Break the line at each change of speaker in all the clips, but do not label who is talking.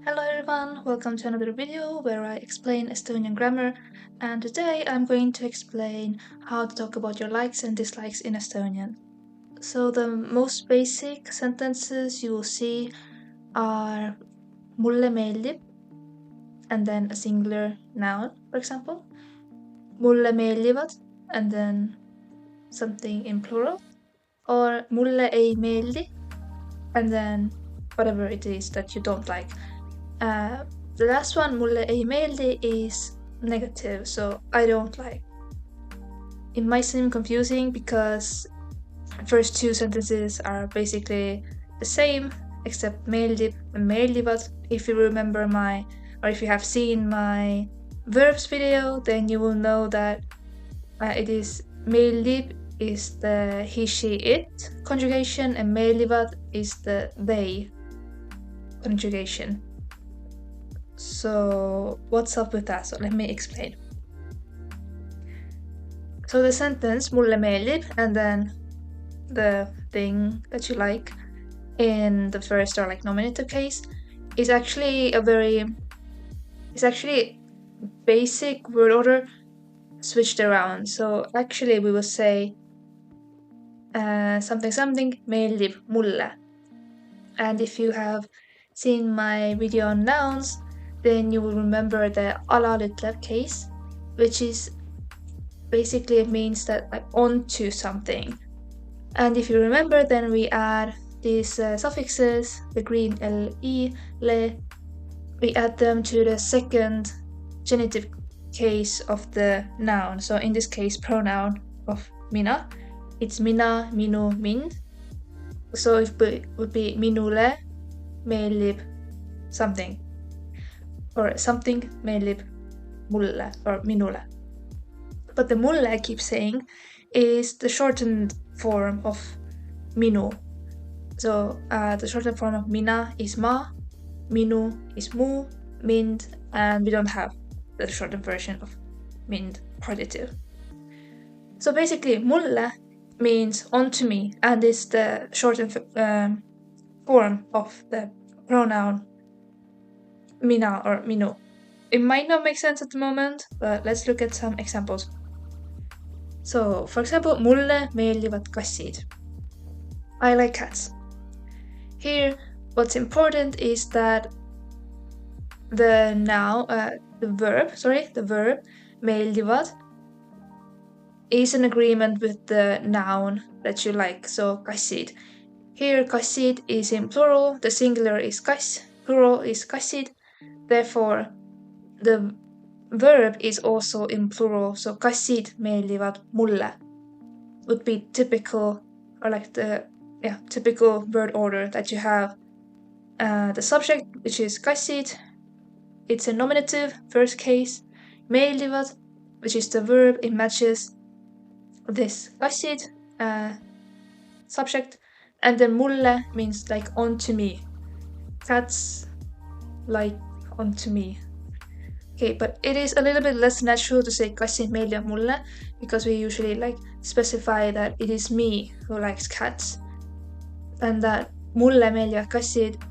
Hello everyone, welcome to another video where I explain Estonian grammar, and today I'm going to explain how to talk about your likes and dislikes in Estonian. So the most basic sentences you will see are mulle meeldib and then a singular noun, for example. Mulle meeldivad and then something in plural, or mulle ei meeldi and then whatever it is that you don't like. The last one, mulle ei meeldi, is negative, so I don't like. It might seem confusing because the first two sentences are basically the same, except meeldib and meeldivad. If you remember or if you have seen my verbs video, then you will know that it is meeldib is the he, she, it conjugation, and meeldivad is the they conjugation. So what's up with that? So let me explain. So the sentence mulle meeldib and then the thing that you like in the first or nominative case is actually basic word order switched around. So actually we will say something meeldib mulle. And if you have seen my video on nouns, then you will remember the alaleütlev case, which is basically it means that onto something. And if you remember, then we add these suffixes, the green le, we add them to the second genitive case of the noun. So in this case, pronoun of mina, it's mina, minu, mind. So it would be minule meeldib something, or something meeldib mulle or minule. But the mulle I keep saying is the shortened form of minu. So the shortened form of mina is ma, minu is mu, mind, and we don't have the shortened version of mind partitive. So basically mulle means onto me, and is the shortened form of the pronoun mina or minu. It might not make sense at the moment, but let's look at some examples. So, for example, mulle meeldivad kassid. I like cats. Here, what's important is that the verb meeldivad is an agreement with the noun that you like, so kassid. Here, kassid is in plural, the singular is kass, plural is kassid, therefore the verb is also in plural, so kassid meeldivad mulle would be typical, or typical word order that you have the subject, which is kassid, it's a nominative, first case, meeldivad, which is the verb, it matches this kassid subject, and then mulle means onto me. Cats like onto me. Okay, but it is a little bit less natural to say kassid meeldivad mulle, because we usually specify that it is me who likes cats, and that mulle meeldivad kassid,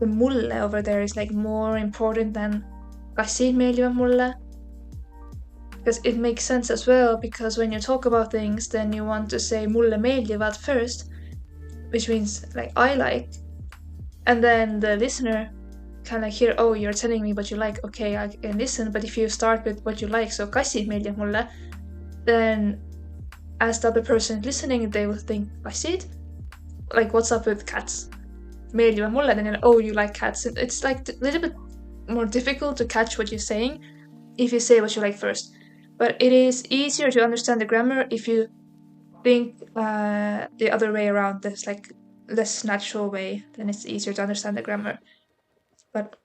the mulle over there is more important than kassid meeldivad mulle, because it makes sense as well, because when you talk about things, then you want to say mulle meeldivad first, which means I like, and then the listener can hear, oh, you're telling me what you like, okay, I can listen. But if you start with what you like, so kassid meeldivad mulle, then as the other person listening, they will think kassid, what's up with cats, meeldivad mulle, then you're, oh, you like cats. It's a little bit more difficult to catch what you're saying if you say what you like first. But it is easier to understand the grammar if you think the other way around, this less natural way, then it's easier to understand the grammar. But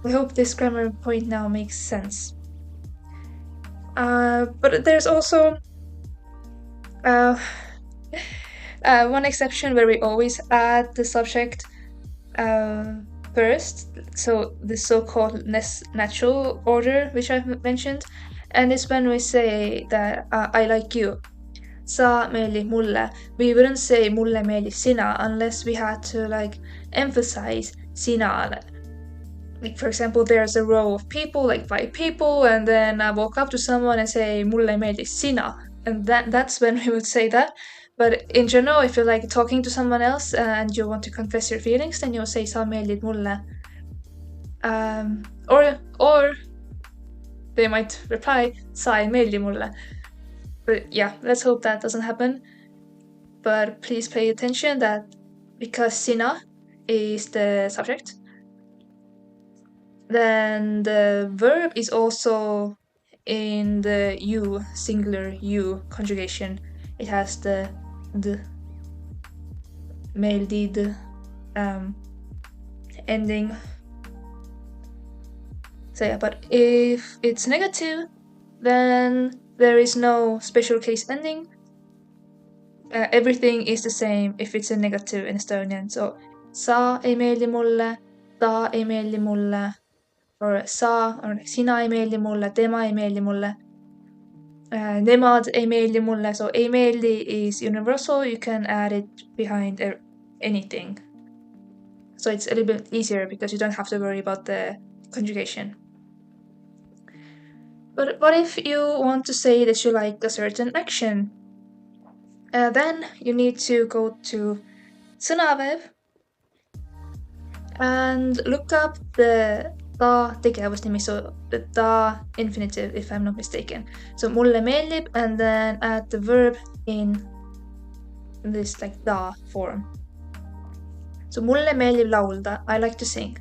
I hope this grammar point now makes sense. But there's also one exception where we always add the subject first, so the so-called less natural order, which I've mentioned, and it's when we say that I like you. Sa meeldib mulle. We wouldn't say mulle meeldib sina unless we had to emphasize sina. like for example, there's a row of people, like 5 people, and then I walk up to someone and say mulle meeldis sina, and that's when we would say that. But in general, if you're like talking to someone else and you want to confess your feelings, then you'll say sa meeldid mulle. Or they might reply sa ei meeldi mulle. But yeah, let's hope that doesn't happen. But please pay attention that because sina is the subject, then the verb is also in the you, singular you conjugation. It has the meeldid ending. So yeah, but if it's negative, then there is no special case ending. Everything is the same if it's a negative in Estonian. So sa ei meeldi mulle, ta ei meeldi mulle, or sa, or sina ei meeldi mulle, tema ei meeldi mulle. Nemad ei meeldi mulle. So ei meeldi is universal. You can add it behind anything. So it's a little bit easier because you don't have to worry about the conjugation. But what if you want to say that you like a certain action? Then you need to go to sõbrale and look up the da tegevusnimi, so the da-infinitive, if I'm not mistaken. So mulle meeldib, and then add the verb in this like da form. So mulle meeldib laulda, I like to sing.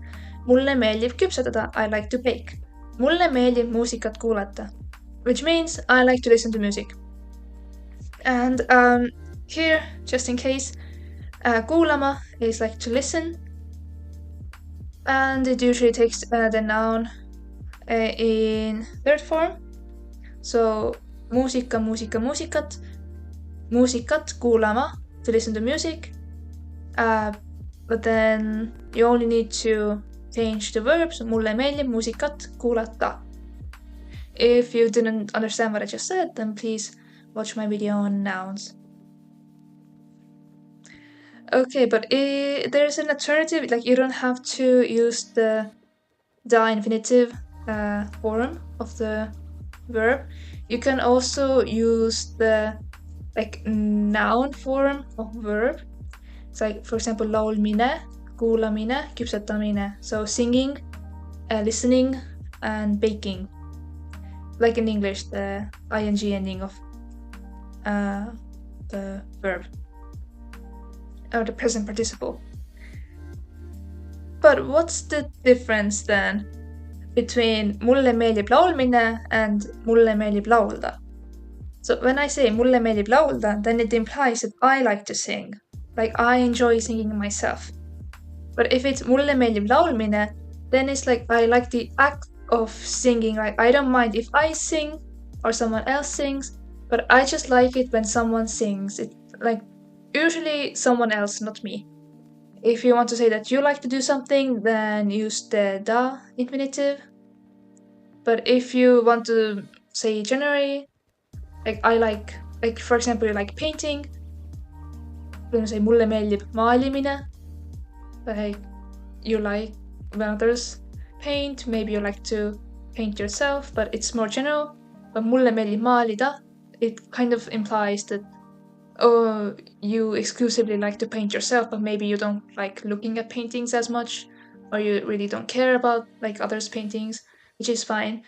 Mulle meeldib küpsetada, I like to bake. Mulle meeldib muusikat kuulata, which means I like to listen to music. And here, just in case, kuulama is like to listen, and it usually takes the noun in third form. So muusika, muusika, muusikat, muusikat kuulama, to listen to music. But then you only need to change the verbs. Mulle meeldib muusikat kuulata. If you didn't understand what I just said, then please watch my video on nouns. Okay, but there's an alternative. Like you don't have to use the da-infinitive form of the verb. You can also use the like noun form of verb. It's like, for example, laulmine, kuulamine, küpsetamine. So singing, listening, and baking. Like in English, the ing ending of the verb. Or the present participle. But what's the difference then between mulle meeldib laulmine and mulle meeldib laulda? So when I say mulle meeldib laulda, then it implies that I like to sing. Like I enjoy singing myself. But if it's mulle meeldib laulmine, then it's like I like the act of singing. Like I don't mind if I sing or someone else sings, but I just like it when someone sings. It like usually someone else, not me. If you want to say that you like to do something, then use the da-infinitive. But if you want to say generally, like I like for example, you like painting, you're gonna say mulle meeldib maalimine. Like you like when others paint, maybe you like to paint yourself, but it's more general. But mulle meeldib maalida, it kind of implies that you exclusively like to paint yourself, but maybe you don't like looking at paintings as much, or you really don't care about like others' paintings, which is fine.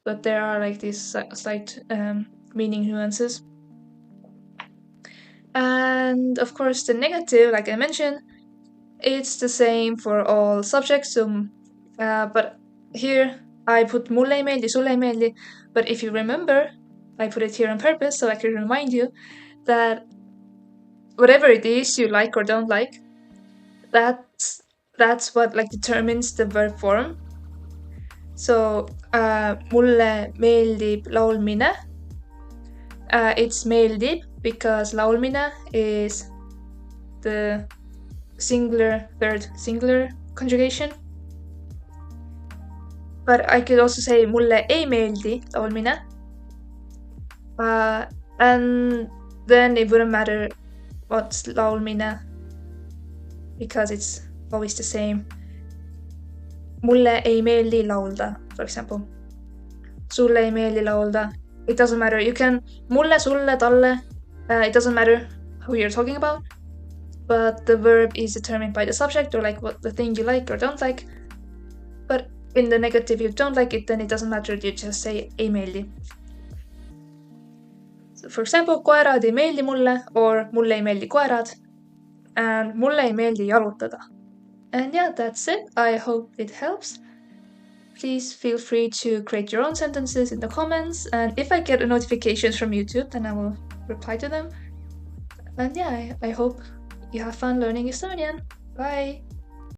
But there are like these slight meaning nuances. And of course, the negative, like I mentioned, it's the same for all subjects. So, but here I put mulle ei meeldi, sulle ei meeldi. But if you remember, I put it here on purpose so I can remind you that whatever it is you like or don't like, that's what like determines the verb form. So mulle meeldib laulmine. It's meeldib because laulmine is the singular, third singular conjugation. But I could also say mulle ei meeldi laulmine. And then it wouldn't matter what's laulmine because it's always the same. mulle ei meeldi laulda, for example. Sulle ei meeldi laulda. It doesn't matter. You can mulle, sulle, talle. It doesn't matter who you're talking about. But the verb is determined by the subject or like what the thing you like or don't like. But in the negative, if you don't like it, then it doesn't matter. You just say ei meeldi. So for example, koerad ei meeldi mulle or mulle ei meeldi koerad. And mulle ei meeldi jalutada. And yeah, that's it. I hope it helps. Please feel free to create your own sentences in the comments. And if I get notifications from YouTube, then I will reply to them. And yeah, I hope you have fun learning Estonian. Bye!